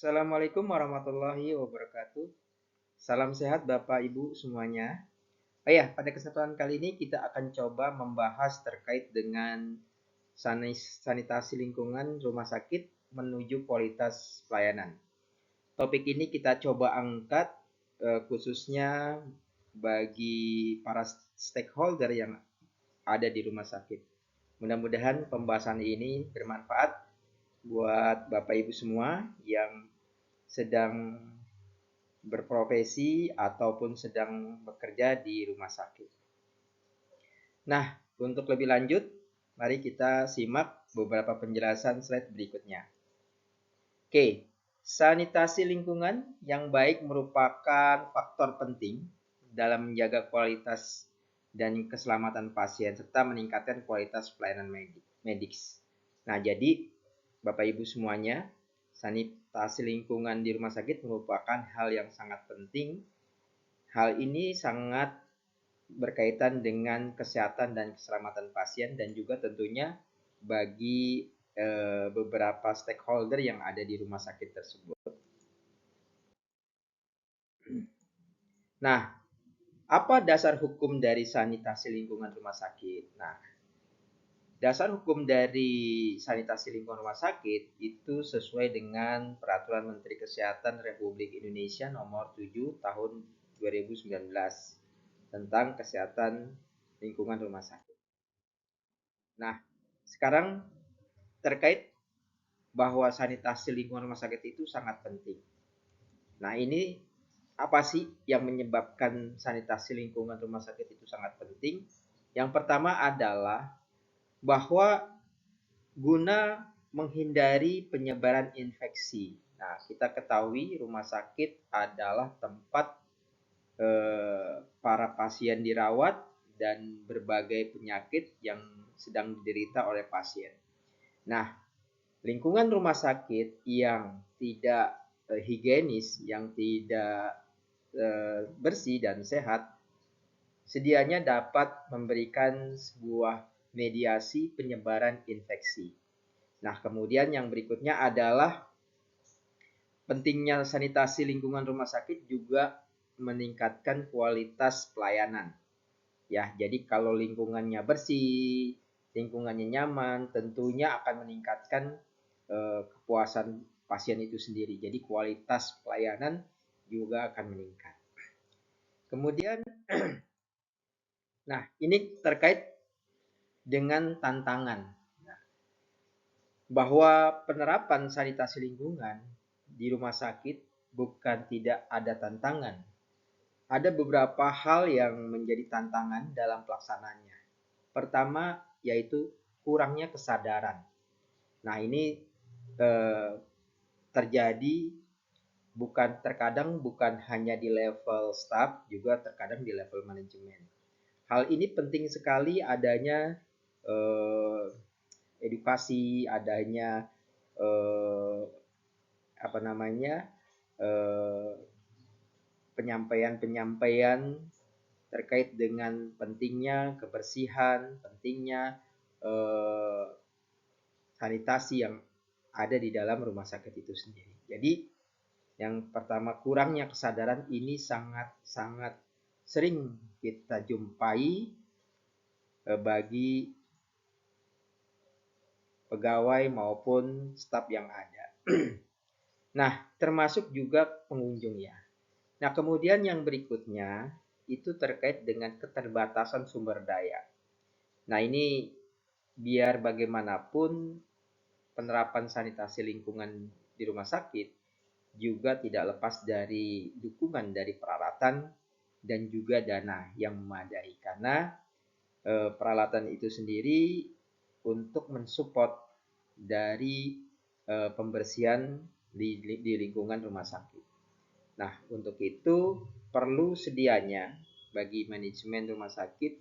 Assalamualaikum warahmatullahi wabarakatuh. Salam sehat Bapak Ibu semuanya. Pada kesempatan kali ini kita akan coba membahas terkait dengan sanitasi lingkungan rumah sakit menuju kualitas pelayanan. Topik ini kita coba angkat khususnya bagi para stakeholder yang ada di rumah sakit. Mudah-mudahan pembahasan ini bermanfaat buat Bapak Ibu semua yang sedang berprofesi ataupun sedang bekerja di rumah sakit. Nah, untuk lebih lanjut, mari kita simak beberapa penjelasan slide berikutnya. Oke, sanitasi lingkungan yang baik merupakan faktor penting dalam menjaga kualitas dan keselamatan pasien serta meningkatkan kualitas pelayanan medis. Nah, jadi Bapak Ibu semuanya, sanitasi lingkungan di rumah sakit merupakan hal yang sangat penting. Hal ini sangat berkaitan dengan kesehatan dan keselamatan pasien dan juga tentunya bagi beberapa stakeholder yang ada di rumah sakit tersebut. Nah, apa dasar hukum dari sanitasi lingkungan rumah sakit? Nah, dasar hukum dari sanitasi lingkungan rumah sakit itu sesuai dengan Peraturan Menteri Kesehatan Republik Indonesia Nomor 7 Tahun 2019 tentang kesehatan lingkungan rumah sakit. Nah, sekarang terkait bahwa sanitasi lingkungan rumah sakit itu sangat penting. Nah, ini apa sih yang menyebabkan sanitasi lingkungan rumah sakit itu sangat penting? Yang pertama adalah bahwa guna menghindari penyebaran infeksi. Nah, kita ketahui rumah sakit adalah tempat para pasien dirawat dan berbagai penyakit yang sedang diderita oleh pasien. Nah, lingkungan rumah sakit yang tidak higienis, yang tidak bersih dan sehat, sedianya dapat memberikan sebuah mediasi penyebaran infeksi. Nah, kemudian yang berikutnya adalah pentingnya sanitasi lingkungan rumah sakit juga meningkatkan kualitas pelayanan. Ya, jadi kalau lingkungannya bersih, lingkungannya nyaman, tentunya akan meningkatkan kepuasan pasien itu sendiri. Jadi kualitas pelayanan juga akan meningkat. Kemudian, nah ini terkait dengan tantangan. Nah, bahwa penerapan sanitasi lingkungan di rumah sakit bukan tidak ada tantangan. Ada beberapa hal yang menjadi tantangan dalam pelaksanaannya. Pertama, yaitu kurangnya kesadaran. Nah, ini terjadi terkadang bukan hanya di level staff, juga terkadang di level manajemen. Hal ini penting sekali adanya edukasi, adanya penyampaian-penyampaian terkait dengan pentingnya kebersihan, pentingnya sanitasi yang ada di dalam rumah sakit itu sendiri. Jadi yang pertama, kurangnya kesadaran ini sangat sering kita jumpai bagi pegawai maupun staf yang ada. Nah, termasuk juga pengunjungnya. Nah, kemudian yang berikutnya itu terkait dengan keterbatasan sumber daya. Nah, ini biar bagaimanapun penerapan sanitasi lingkungan di rumah sakit juga tidak lepas dari dukungan dari peralatan dan juga dana yang memadai, karena peralatan itu sendiri untuk mensupport dari pembersihan di lingkungan rumah sakit. Nah, untuk itu perlu sedianya bagi manajemen rumah sakit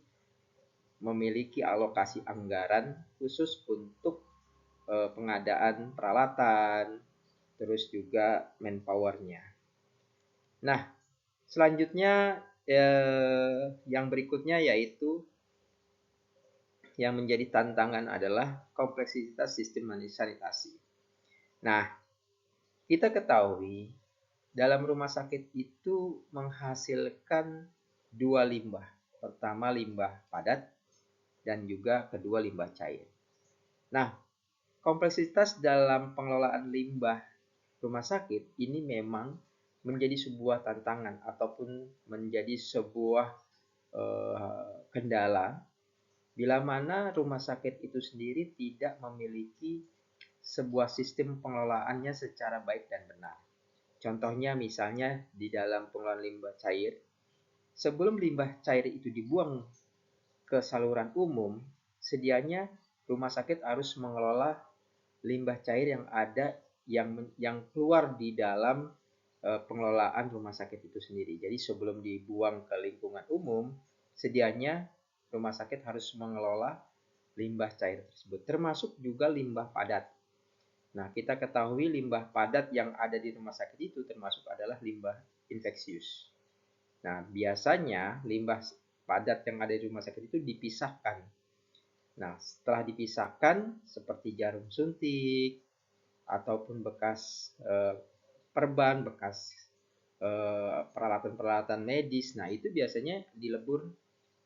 memiliki alokasi anggaran khusus untuk pengadaan peralatan, terus juga manpower-nya. Nah, selanjutnya yang berikutnya yaitu yang menjadi tantangan adalah kompleksitas sistem sanitasi. Nah, Kita ketahui dalam rumah sakit itu menghasilkan dua limbah. Pertama limbah padat dan juga kedua limbah cair. Nah, kompleksitas dalam pengelolaan limbah rumah sakit ini memang menjadi sebuah tantangan ataupun menjadi sebuah kendala bila mana rumah sakit itu sendiri tidak memiliki sebuah sistem pengelolaannya secara baik dan benar. Contohnya misalnya di dalam pengelolaan limbah cair, sebelum limbah cair itu dibuang ke saluran umum, sedianya rumah sakit harus mengelola limbah cair yang ada yang keluar di dalam pengelolaan rumah sakit itu sendiri. Jadi sebelum dibuang ke lingkungan umum, sedianya rumah sakit harus mengelola limbah cair tersebut, termasuk juga limbah padat. Nah, kita ketahui limbah padat yang ada di rumah sakit itu termasuk adalah limbah infeksius. Nah, biasanya limbah padat yang ada di rumah sakit itu dipisahkan. Nah, setelah dipisahkan seperti jarum suntik ataupun bekas perban, bekas peralatan-peralatan medis, nah itu biasanya dilebur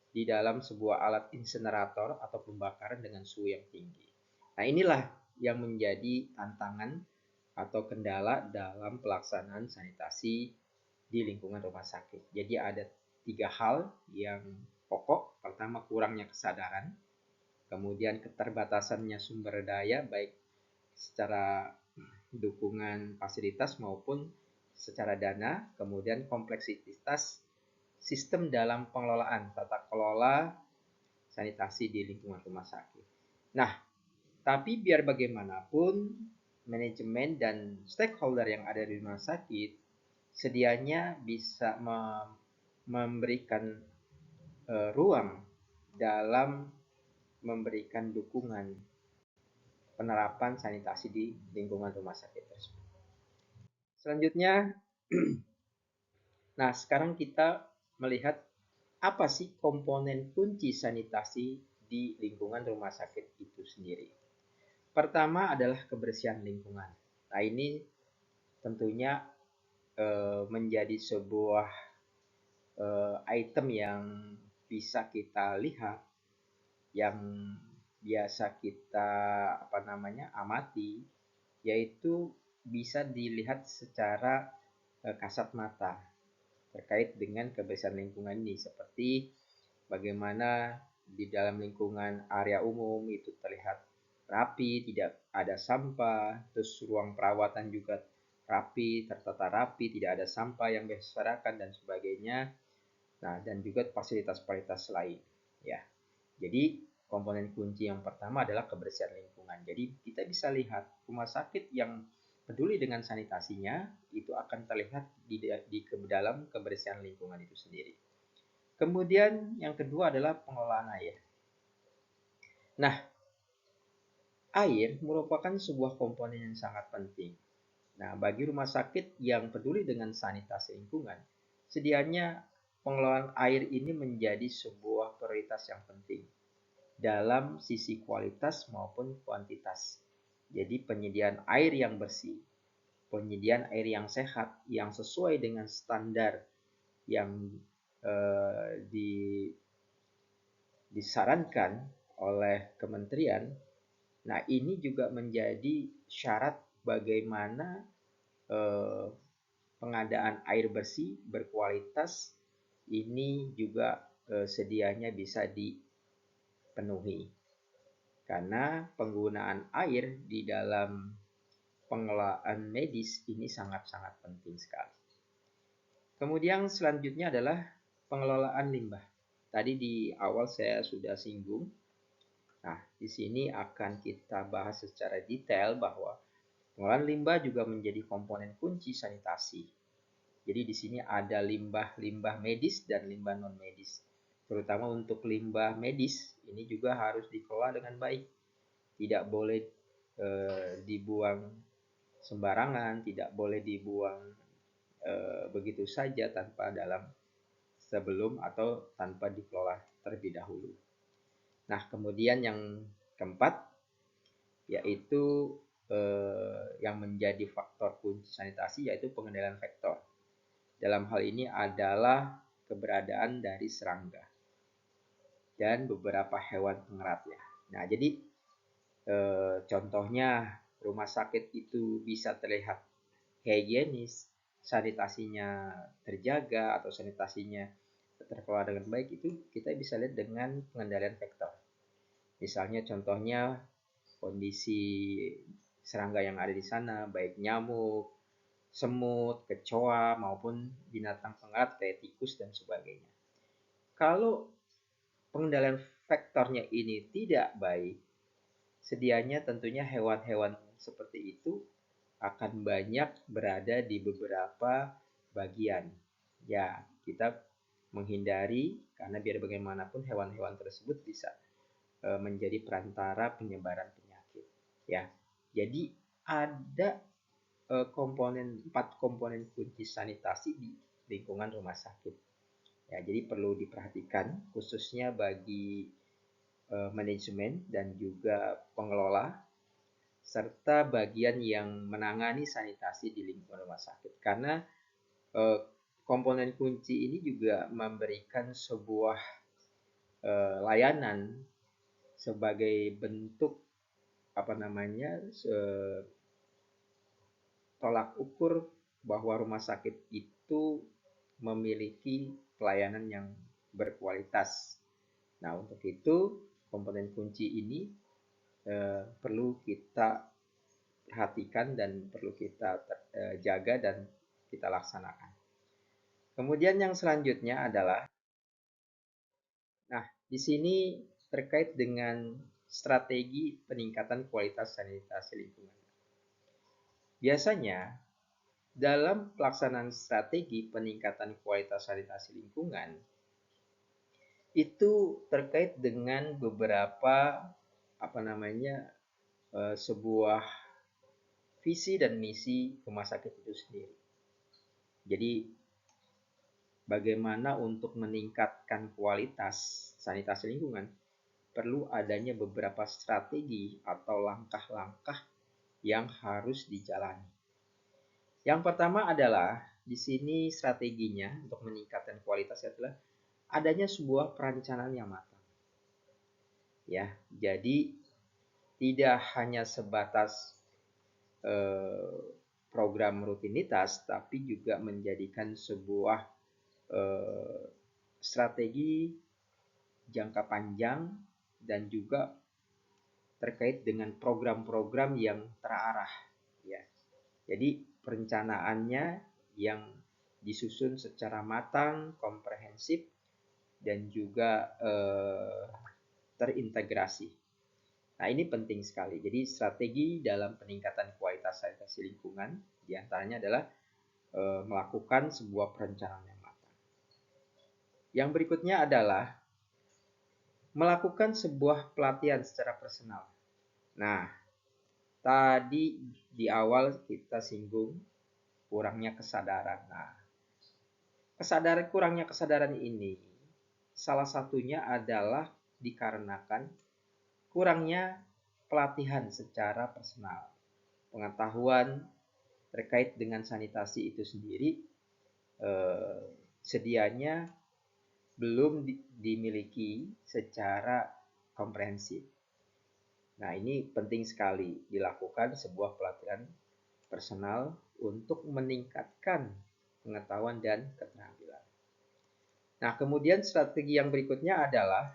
di dalam sebuah alat insenerator atau pembakaran dengan suhu yang tinggi. Nah, inilah yang menjadi tantangan atau kendala dalam pelaksanaan sanitasi di lingkungan rumah sakit. Jadi ada 3 hal yang pokok. Pertama, kurangnya kesadaran, kemudian keterbatasannya sumber daya baik secara dukungan fasilitas maupun secara dana, kemudian kompleksitas sistem dalam pengelolaan tata kelola sanitasi di lingkungan rumah sakit. Nah, tapi biar bagaimanapun manajemen dan stakeholder yang ada di rumah sakit sedianya bisa memberikan ruang dalam memberikan dukungan penerapan sanitasi di lingkungan rumah sakit tersebut. Selanjutnya, nah sekarang kita melihat apa sih komponen kunci sanitasi di lingkungan rumah sakit itu sendiri. Pertama adalah kebersihan lingkungan. Nah ini tentunya menjadi sebuah item yang bisa kita lihat, yang biasa kita amati, yaitu bisa dilihat secara kasat mata terkait dengan kebersihan lingkungan ini, seperti bagaimana di dalam lingkungan area umum itu terlihat rapi, tidak ada sampah, terus ruang perawatan juga rapi, tertata rapi, tidak ada sampah yang berserakan dan sebagainya. Nah, dan juga fasilitas-fasilitas lain, ya. Jadi komponen kunci yang pertama adalah kebersihan lingkungan. Jadi kita bisa lihat rumah sakit yang peduli dengan sanitasinya itu akan terlihat di dalam kebersihan lingkungan itu sendiri. Kemudian yang kedua adalah pengelolaan air. Nah, air merupakan sebuah komponen yang sangat penting. Nah, bagi rumah sakit yang peduli dengan sanitasi lingkungan, sedianya pengelolaan air ini menjadi sebuah prioritas yang penting dalam sisi kualitas maupun kuantitas. Jadi penyediaan air yang bersih, penyediaan air yang sehat, yang sesuai dengan standar yang disarankan oleh kementerian. Nah, ini juga menjadi syarat bagaimana pengadaan air bersih berkualitas ini juga sedianya bisa dipenuhi. Karena penggunaan air di dalam pengelolaan medis ini sangat-sangat penting sekali. Kemudian selanjutnya adalah pengelolaan limbah. Tadi di awal saya sudah singgung. Nah, di sini akan kita bahas secara detail bahwa pengelolaan limbah juga menjadi komponen kunci sanitasi. Jadi di sini ada limbah-limbah medis dan limbah non medis. Terutama untuk limbah medis ini juga harus dikelola dengan baik. Tidak boleh dibuang sembarangan, tidak boleh dibuang begitu saja sebelum atau tanpa dikelola terlebih dahulu. Nah, kemudian yang keempat yaitu yang menjadi faktor kunci sanitasi yaitu pengendalian vektor. Dalam hal ini adalah keberadaan dari serangga dan beberapa hewan pengerat ya. Nah, jadi contohnya rumah sakit itu bisa terlihat higienis, sanitasinya terjaga atau sanitasinya terkelola dengan baik, itu kita bisa lihat dengan pengendalian vektor. Misalnya contohnya kondisi serangga yang ada di sana, baik nyamuk, semut, kecoa, maupun binatang pengerat kayak tikus dan sebagainya. Kalau pengendalian vektornya ini tidak baik, sedianya tentunya hewan-hewan seperti itu akan banyak berada di beberapa bagian. Ya, kita menghindari karena biar bagaimanapun hewan-hewan tersebut bisa menjadi perantara penyebaran penyakit. Ya, jadi ada 4 komponen kunci sanitasi di lingkungan rumah sakit. Ya, jadi perlu diperhatikan khususnya bagi manajemen dan juga pengelola serta bagian yang menangani sanitasi di lingkungan rumah sakit. Karena komponen kunci ini juga memberikan sebuah layanan sebagai bentuk tolak ukur bahwa rumah sakit itu memiliki pelayanan yang berkualitas. Nah, untuk itu komponen kunci ini perlu kita perhatikan dan perlu kita jaga dan kita laksanakan. Kemudian yang selanjutnya adalah, nah di sini terkait dengan strategi peningkatan kualitas sanitasi lingkungan. Biasanya dalam pelaksanaan strategi peningkatan kualitas sanitasi lingkungan itu terkait dengan beberapa sebuah visi dan misi rumah sakit itu sendiri. Jadi bagaimana untuk meningkatkan kualitas sanitasi lingkungan perlu adanya beberapa strategi atau langkah-langkah yang harus dijalani. Yang pertama adalah di sini strateginya untuk meningkatkan kualitas adalah adanya sebuah perencanaan yang matang. Ya, jadi tidak hanya sebatas program rutinitas, tapi juga menjadikan sebuah strategi jangka panjang dan juga terkait dengan program-program yang terarah. Ya, jadi perencanaannya yang disusun secara matang, komprehensif, dan juga terintegrasi. Nah, ini penting sekali. Jadi strategi dalam peningkatan kualitas sanitasi lingkungan diantaranya adalah melakukan sebuah perencanaan yang matang. Yang berikutnya adalah melakukan sebuah pelatihan secara personal. Nah, tadi di awal kita singgung kurangnya kesadaran. Nah, kurangnya kesadaran ini salah satunya adalah dikarenakan kurangnya pelatihan secara personal. Pengetahuan terkait dengan sanitasi itu sendiri sedianya belum dimiliki secara komprehensif. Nah, ini penting sekali dilakukan sebuah pelatihan personal untuk meningkatkan pengetahuan dan keterampilan. Nah, kemudian strategi yang berikutnya adalah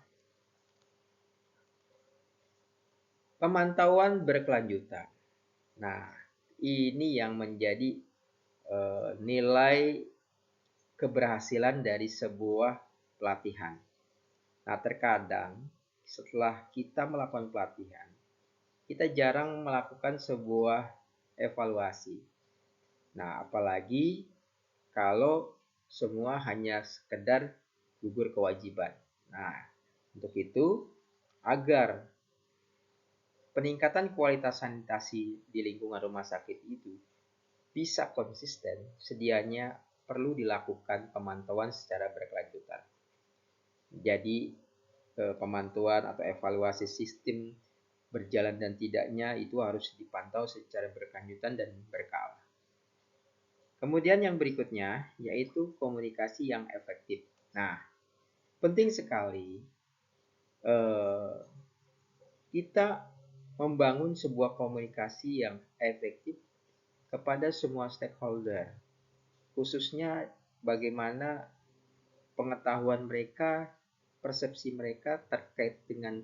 pemantauan berkelanjutan. Nah, ini yang menjadi nilai keberhasilan dari sebuah pelatihan. Nah, terkadang setelah kita melakukan pelatihan, kita jarang melakukan sebuah evaluasi. Nah, apalagi kalau semua hanya sekedar gugur kewajiban. Nah, untuk itu, agar peningkatan kualitas sanitasi di lingkungan rumah sakit itu bisa konsisten, sedianya perlu dilakukan pemantauan secara berkelanjutan. Jadi pemantauan atau evaluasi sistem berjalan dan tidaknya itu harus dipantau secara berkelanjutan dan berkala. Kemudian yang berikutnya yaitu komunikasi yang efektif. Nah, penting sekali kita membangun sebuah komunikasi yang efektif kepada semua stakeholder, khususnya bagaimana pengetahuan mereka, persepsi mereka terkait dengan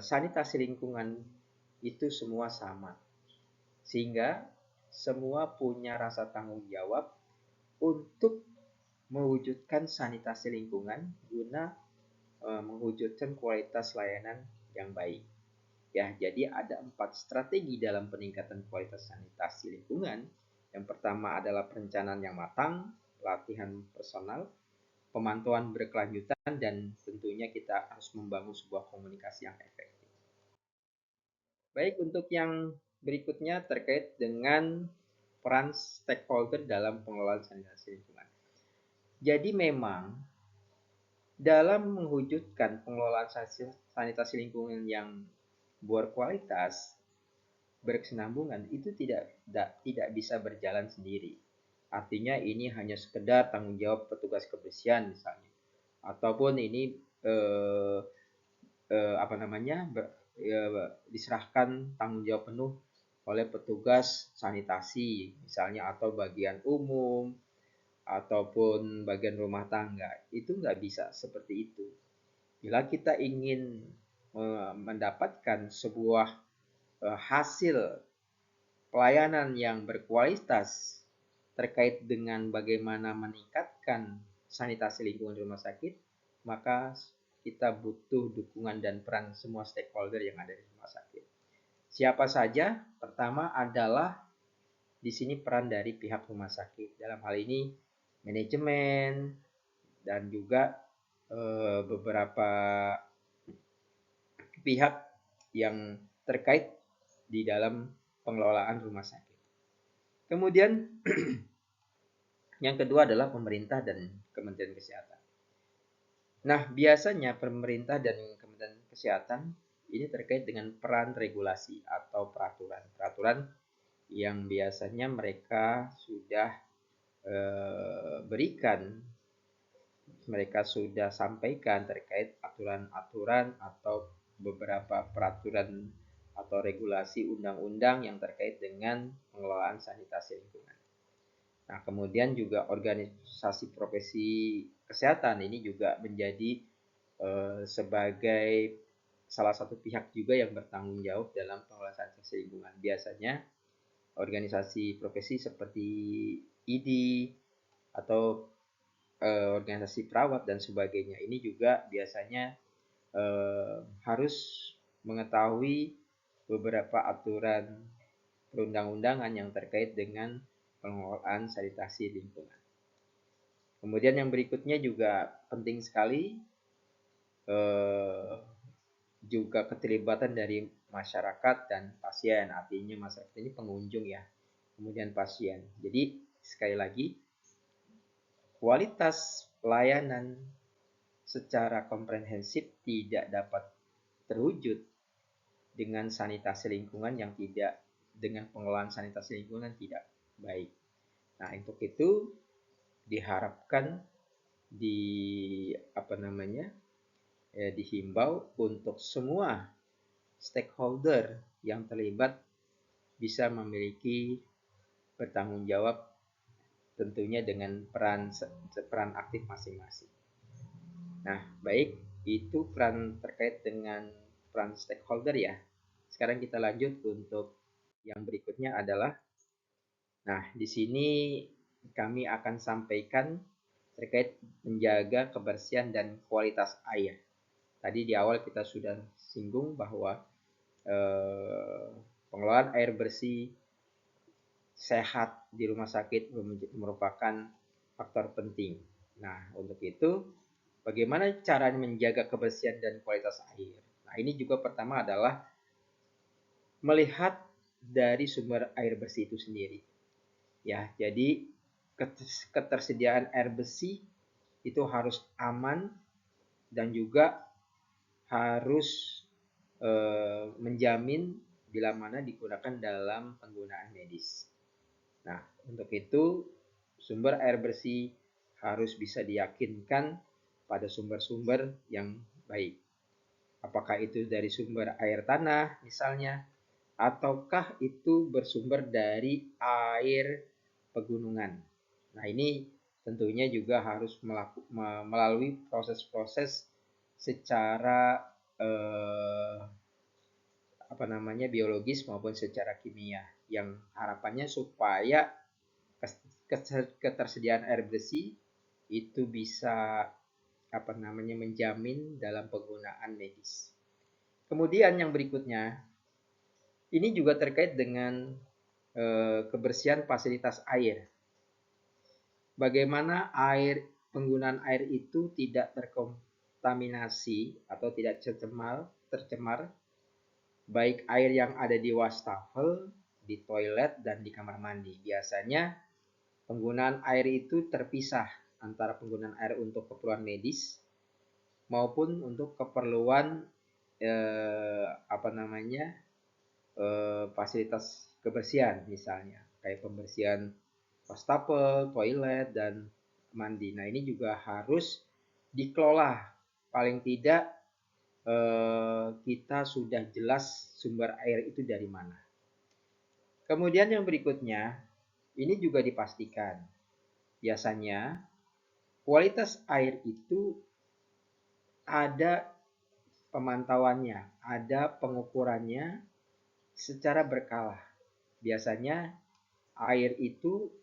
sanitasi lingkungan itu semua sama. Sehingga semua punya rasa tanggung jawab untuk mewujudkan sanitasi lingkungan guna mewujudkan kualitas layanan yang baik. Ya, jadi ada 4 strategi dalam peningkatan kualitas sanitasi lingkungan. Yang pertama adalah perencanaan yang matang, latihan personal, pemantauan berkelanjutan, dan tentunya kita harus membangun sebuah komunikasi yang efektif. Baik, untuk yang berikutnya terkait dengan peran stakeholder dalam pengelolaan sanitasi lingkungan. Jadi memang dalam mewujudkan pengelolaan sanitasi lingkungan yang berkualitas, berkesinambungan, itu tidak bisa berjalan sendiri. Artinya ini hanya sekedar tanggung jawab petugas kebersihan misalnya, ataupun ini diserahkan tanggung jawab penuh oleh petugas sanitasi misalnya, atau bagian umum ataupun bagian rumah tangga. Itu nggak bisa seperti itu. Bila kita ingin mendapatkan sebuah hasil pelayanan yang berkualitas terkait dengan bagaimana meningkatkan sanitasi lingkungan rumah sakit, maka kita butuh dukungan dan peran semua stakeholder yang ada di rumah sakit. Siapa saja? Pertama adalah di sini peran dari pihak rumah sakit. Dalam hal ini manajemen dan juga beberapa pihak yang terkait di dalam pengelolaan rumah sakit. Kemudian yang kedua adalah pemerintah dan Kementerian Kesehatan. Nah, biasanya pemerintah dan Kementerian Kesehatan ini terkait dengan peran regulasi atau peraturan yang biasanya mereka sudah mereka sudah sampaikan terkait aturan-aturan atau beberapa peraturan atau regulasi undang-undang yang terkait dengan pengelolaan sanitasi lingkungan. Nah, kemudian juga organisasi profesi kesehatan ini juga menjadi sebagai salah satu pihak juga yang bertanggung jawab dalam pengelolaan sanitasi lingkungan. Biasanya organisasi profesi seperti ID atau organisasi perawat dan sebagainya ini juga biasanya harus mengetahui beberapa aturan perundang-undangan yang terkait dengan pengelolaan sanitasi lingkungan. Kemudian yang berikutnya juga penting sekali juga keterlibatan dari masyarakat dan pasien. Artinya masyarakat ini pengunjung ya, kemudian pasien. Jadi sekali lagi, kualitas pelayanan secara komprehensif tidak dapat terwujud dengan sanitasi lingkungan yang tidak, dengan pengelolaan sanitasi lingkungan tidak baik. Nah, untuk itu diharapkan dihimbau untuk semua stakeholder yang terlibat bisa memiliki bertanggung jawab tentunya dengan peran aktif masing-masing. Nah, baik, itu peran terkait dengan peran stakeholder ya. Sekarang kita lanjut untuk yang berikutnya adalah, nah, di sini kami akan sampaikan terkait menjaga kebersihan dan kualitas air. Tadi di awal kita sudah singgung bahwa pengelolaan air bersih sehat di rumah sakit merupakan faktor penting. Nah, untuk itu bagaimana cara menjaga kebersihan dan kualitas air? Nah, ini juga pertama adalah melihat dari sumber air bersih itu sendiri. Ya, jadi ketersediaan air bersih itu harus aman dan juga harus menjamin bila mana digunakan dalam penggunaan medis. Nah, untuk itu sumber air bersih harus bisa diyakinkan pada sumber-sumber yang baik. Apakah itu dari sumber air tanah misalnya, ataukah itu bersumber dari air pegunungan. Nah, ini tentunya juga harus melalui proses-proses secara biologis maupun secara kimia, yang harapannya supaya ketersediaan air bersih itu bisa menjamin dalam penggunaan medis. Kemudian yang berikutnya, ini juga terkait dengan kebersihan fasilitas air. Bagaimana penggunaan air itu tidak terkontaminasi atau tidak tercemar, baik air yang ada di wastafel, di toilet, dan di kamar mandi. Biasanya penggunaan air itu terpisah antara penggunaan air untuk keperluan medis maupun untuk keperluan fasilitas kebersihan, misalnya kayak pembersihan wastafel, toilet, dan mandi. Nah, ini juga harus dikelola. Paling tidak kita sudah jelas sumber air itu dari mana. Kemudian yang berikutnya, ini juga dipastikan. Biasanya kualitas air itu ada pemantauannya, ada pengukurannya secara berkala. Biasanya air itu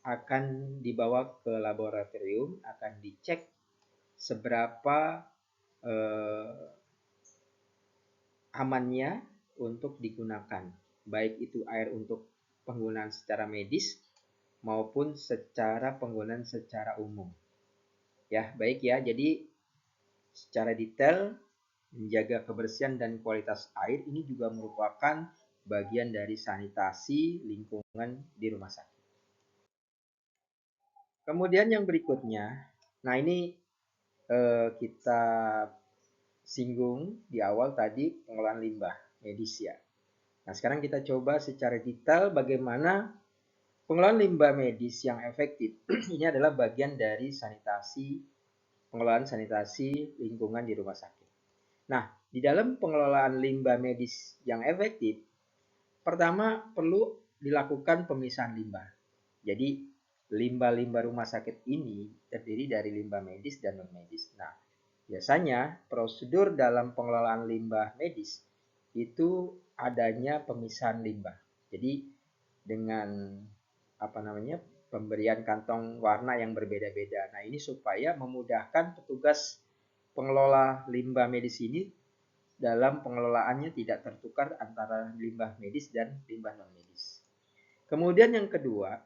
akan dibawa ke laboratorium, akan dicek seberapa amannya untuk digunakan, baik itu air untuk penggunaan secara medis maupun secara penggunaan secara umum. Ya, baik ya. Jadi secara detail menjaga kebersihan dan kualitas air ini juga merupakan bagian dari sanitasi lingkungan di rumah sakit. Kemudian yang berikutnya, nah ini kita singgung di awal tadi pengolahan limbah medis ya. Nah, sekarang kita coba secara detail bagaimana pengelolaan limbah medis yang efektif. Ini adalah bagian dari pengelolaan sanitasi lingkungan di rumah sakit. Nah, di dalam pengelolaan limbah medis yang efektif, pertama perlu dilakukan pemisahan limbah. Jadi, limbah-limbah rumah sakit ini terdiri dari limbah medis dan non-medis. Nah, biasanya prosedur dalam pengelolaan limbah medis itu adanya pemisahan limbah. Jadi dengan pemberian kantong warna yang berbeda-beda. Nah, ini supaya memudahkan petugas pengelola limbah medis ini dalam pengelolaannya tidak tertukar antara limbah medis dan limbah non medis. Kemudian yang kedua,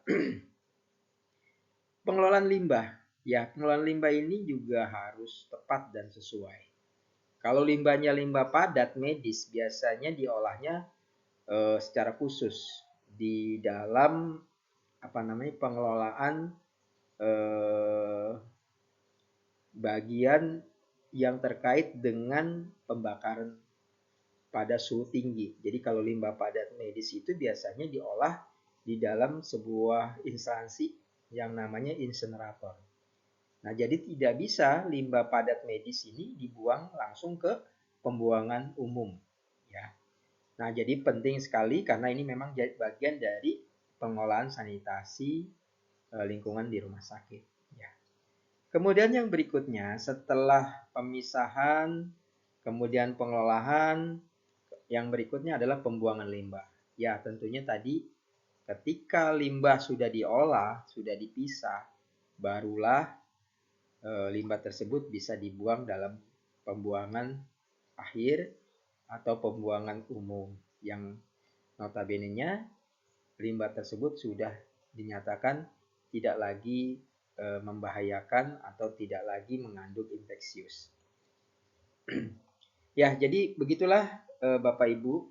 pengelolaan limbah. Ya, pengelolaan limbah ini juga harus tepat dan sesuai. Kalau limbahnya limbah padat medis, biasanya diolahnya secara khusus di dalam pengelolaan bagian yang terkait dengan pembakaran pada suhu tinggi. Jadi kalau limbah padat medis itu biasanya diolah di dalam sebuah instansi yang namanya insenerator. Nah, jadi tidak bisa limbah padat medis ini dibuang langsung ke pembuangan umum, ya. Nah, jadi penting sekali karena ini memang bagian dari pengolahan sanitasi lingkungan di rumah sakit, ya. Kemudian yang berikutnya, setelah pemisahan, kemudian pengelolaan, yang berikutnya adalah pembuangan limbah. Ya, tentunya tadi ketika limbah sudah diolah, sudah dipisah, barulah limbah tersebut bisa dibuang dalam pembuangan akhir atau pembuangan umum yang notabene-nya limbah tersebut sudah dinyatakan tidak lagi membahayakan atau tidak lagi mengandung infeksius. Ya, jadi begitulah Bapak Ibu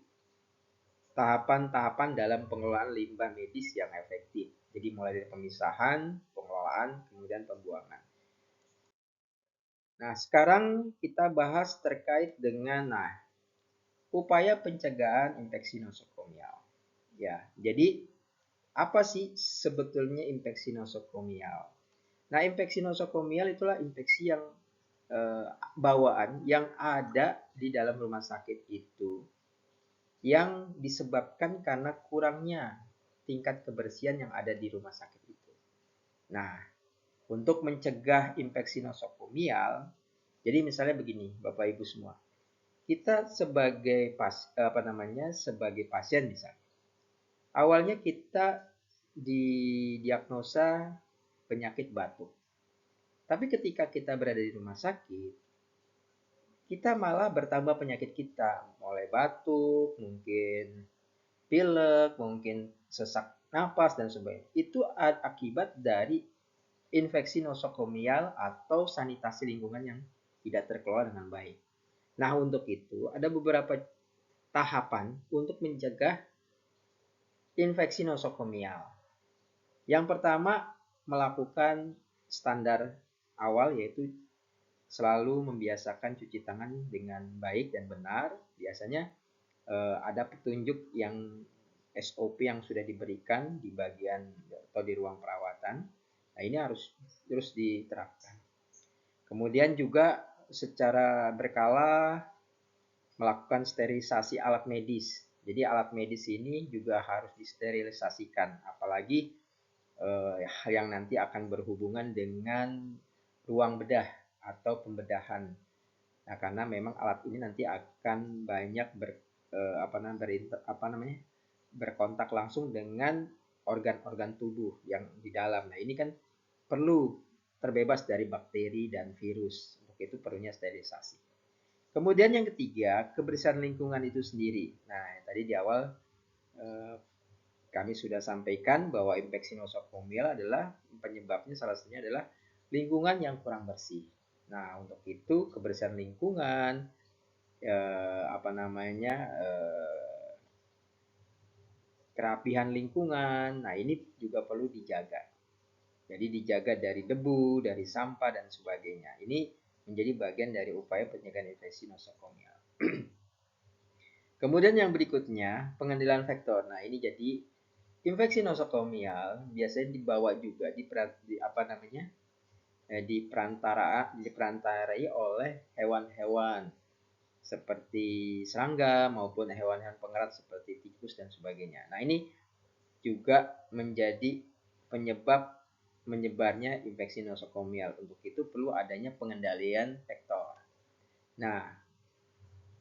tahapan-tahapan dalam pengelolaan limbah medis yang efektif. Jadi mulai dari pemisahan, pengelolaan, kemudian pembuangan. Nah, sekarang kita bahas terkait dengan upaya pencegahan infeksi nosokomial. Ya, jadi apa sih sebetulnya infeksi nosokomial? Nah, infeksi nosokomial itulah infeksi yang bawaan yang ada di dalam rumah sakit itu yang disebabkan karena kurangnya tingkat kebersihan yang ada di rumah sakit itu. Nah, untuk mencegah infeksi nosokomial, jadi misalnya begini, Bapak Ibu semua, kita sebagai sebagai pasien misalnya, awalnya kita didiagnosa penyakit batuk. Tapi ketika kita berada di rumah sakit, kita malah bertambah penyakit kita, mulai batuk, mungkin pilek, mungkin sesak napas dan sebagainya. Itu akibat dari infeksi nosokomial atau sanitasi lingkungan yang tidak terkelola dengan baik. Nah, untuk itu ada beberapa tahapan untuk mencegah infeksi nosokomial. Yang pertama, melakukan standar awal yaitu selalu membiasakan cuci tangan dengan baik dan benar. Biasanya ada petunjuk yang SOP yang sudah diberikan di bagian atau di ruang perawatan. Nah, ini harus terus diterapkan. Kemudian juga secara berkala melakukan sterilisasi alat medis. Jadi alat medis ini juga harus disterilisasikan, apalagi yang nanti akan berhubungan dengan ruang bedah atau pembedahan. Nah, karena memang alat ini nanti akan banyak berkontak langsung dengan organ-organ tubuh yang di dalam. Nah, ini kan perlu terbebas dari bakteri dan virus. Untuk itu perlunya sterilisasi. Kemudian yang ketiga, kebersihan lingkungan itu sendiri. Nah, tadi di awal kami sudah sampaikan bahwa infeksi nosokomial adalah penyebabnya salah satunya adalah lingkungan yang kurang bersih. Nah, untuk itu kebersihan lingkungan, kerapihan lingkungan, nah ini juga perlu dijaga. Jadi dijaga dari debu, dari sampah dan sebagainya. Ini menjadi bagian dari upaya pencegahan infeksi nosokomial. Kemudian yang berikutnya, pengendalian vektor. Nah, ini jadi infeksi nosokomial biasanya dibawa juga diperantarai oleh hewan-hewan seperti serangga maupun hewan-hewan pengerat seperti tikus dan sebagainya. Nah, ini juga menjadi penyebab menyebarnya infeksi nosokomial. Untuk itu perlu adanya pengendalian vektor. Nah,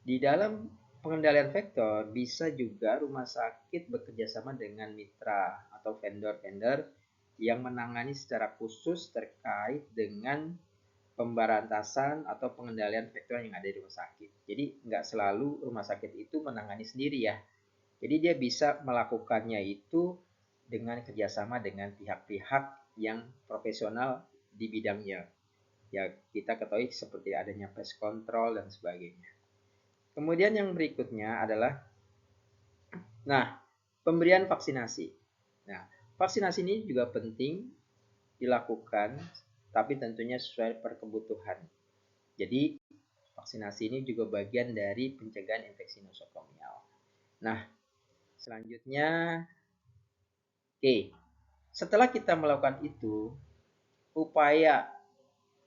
di dalam pengendalian vektor bisa juga rumah sakit bekerjasama dengan mitra atau vendor-vendor yang menangani secara khusus terkait dengan pemberantasan atau pengendalian vektor yang ada di rumah sakit. Jadi nggak selalu rumah sakit itu menangani sendiri ya. Jadi dia bisa melakukannya itu dengan kerjasama dengan pihak-pihak yang profesional di bidangnya. Ya, kita ketahui seperti adanya pest control dan sebagainya. Kemudian yang berikutnya adalah pemberian vaksinasi. Nah, vaksinasi ini juga penting dilakukan tapi tentunya sesuai perkebutuhan. Jadi vaksinasi ini juga bagian dari pencegahan infeksi nosokomial. Nah, selanjutnya setelah kita melakukan itu, upaya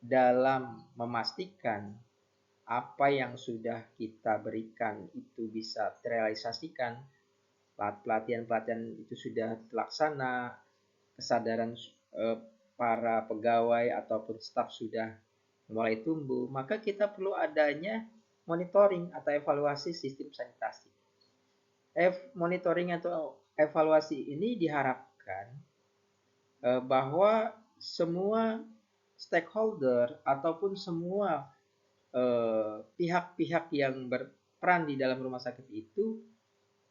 dalam memastikan apa yang sudah kita berikan itu bisa terrealisasikan, pelatihan-pelatihan itu sudah terlaksana, kesadaran para pegawai ataupun staf sudah mulai tumbuh, maka kita perlu adanya monitoring atau evaluasi sistem sanitasi. Monitoring atau evaluasi ini diharapkan bahwa semua stakeholder ataupun semua pihak-pihak yang berperan di dalam rumah sakit itu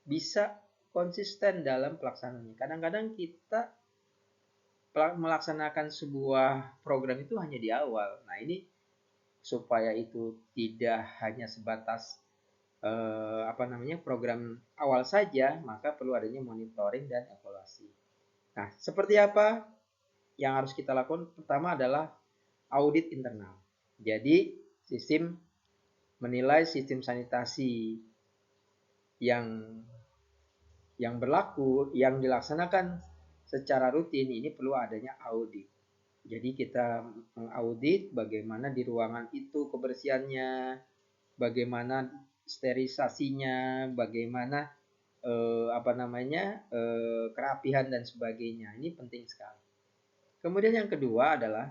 bisa konsisten dalam pelaksanaannya. Kadang-kadang kita melaksanakan sebuah program itu hanya di awal. Nah, ini supaya itu tidak hanya sebatas program awal saja, maka perlu adanya monitoring dan evaluasi. Nah, seperti apa yang harus kita lakukan? Pertama adalah audit internal. Jadi, menilai sistem sanitasi yang berlaku, yang dilaksanakan secara rutin ini perlu adanya audit. Jadi kita mengaudit bagaimana di ruangan itu kebersihannya, bagaimana sterilisasinya, bagaimana kerapihan dan sebagainya. Ini penting sekali. Kemudian yang kedua adalah,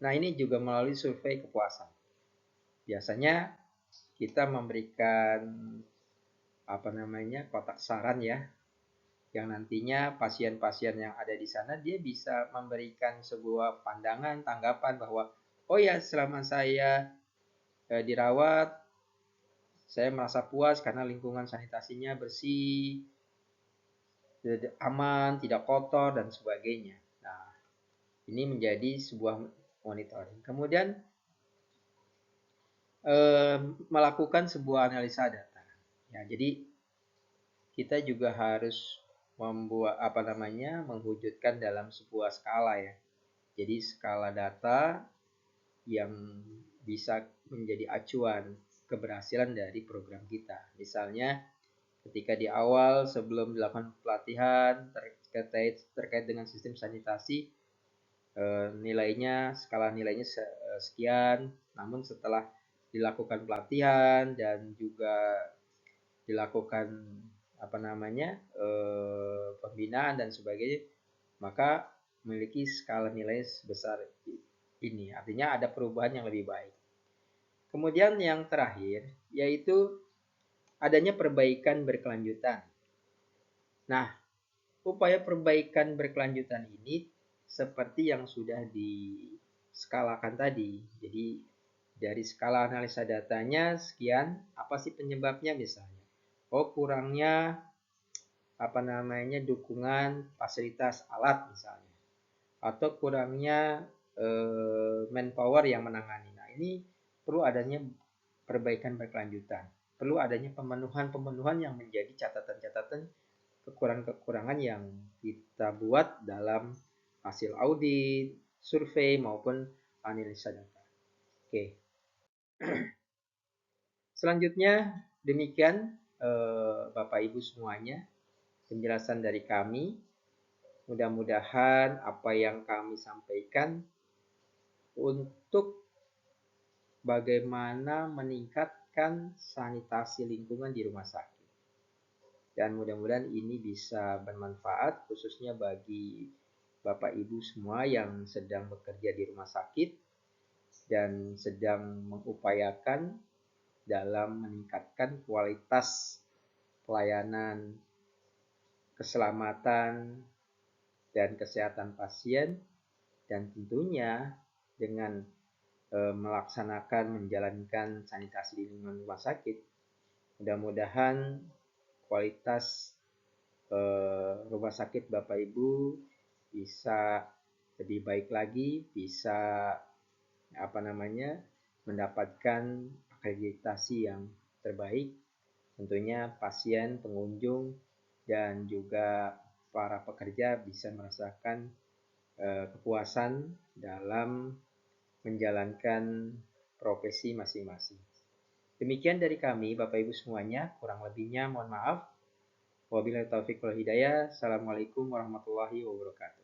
nah ini juga melalui survei kepuasan. Biasanya kita memberikan kotak saran ya, yang nantinya pasien-pasien yang ada di sana dia bisa memberikan sebuah pandangan, tanggapan bahwa oh ya selama saya dirawat saya merasa puas karena lingkungan sanitasinya bersih, aman, tidak kotor dan sebagainya. Nah, ini menjadi sebuah monitoring. Kemudian melakukan sebuah analisa data. Ya, jadi kita juga harus mewujudkan dalam sebuah skala ya. Jadi skala data yang bisa menjadi acuan keberhasilan dari program kita. Misalnya ketika di awal sebelum dilakukan pelatihan terkait dengan sistem sanitasi, skala nilainya sekian, namun setelah dilakukan pelatihan dan juga dilakukan pembinaan dan sebagainya, maka memiliki skala nilai sebesar ini. Artinya ada perubahan yang lebih baik. Kemudian yang terakhir yaitu adanya perbaikan berkelanjutan. Nah, upaya perbaikan berkelanjutan ini seperti yang sudah diskalakan tadi. Jadi dari skala analisa datanya sekian, apa sih penyebabnya misalnya? Oh, kurangnya dukungan fasilitas alat misalnya. Atau kurangnya manpower yang menangani. Nah, ini perlu adanya perbaikan berkelanjutan. Perlu adanya pemenuhan yang menjadi catatan-catatan kekurangan-kekurangan yang kita buat dalam hasil audit, survei maupun analisa data. Oke. Selanjutnya demikian Bapak Ibu semuanya penjelasan dari kami. Mudah-mudahan apa yang kami sampaikan untuk bagaimana meningkatkan sanitasi lingkungan di rumah sakit. Dan mudah-mudahan ini bisa bermanfaat khususnya bagi Bapak Ibu semua yang sedang bekerja di rumah sakit dan sedang mengupayakan dalam meningkatkan kualitas pelayanan, keselamatan, dan kesehatan pasien, dan tentunya dengan menjalankan sanitasi di lingkungan rumah sakit, mudah-mudahan kualitas rumah sakit Bapak Ibu bisa lebih baik lagi, bisa mendapatkan akreditasi yang terbaik. Tentunya pasien, pengunjung, dan juga para pekerja bisa merasakan kepuasan dalam menjalankan profesi masing-masing. Demikian dari kami, Bapak Ibu semuanya. Kurang lebihnya mohon maaf. Wabillahi taufiq wal hidayah. Assalamualaikum warahmatullahi wabarakatuh.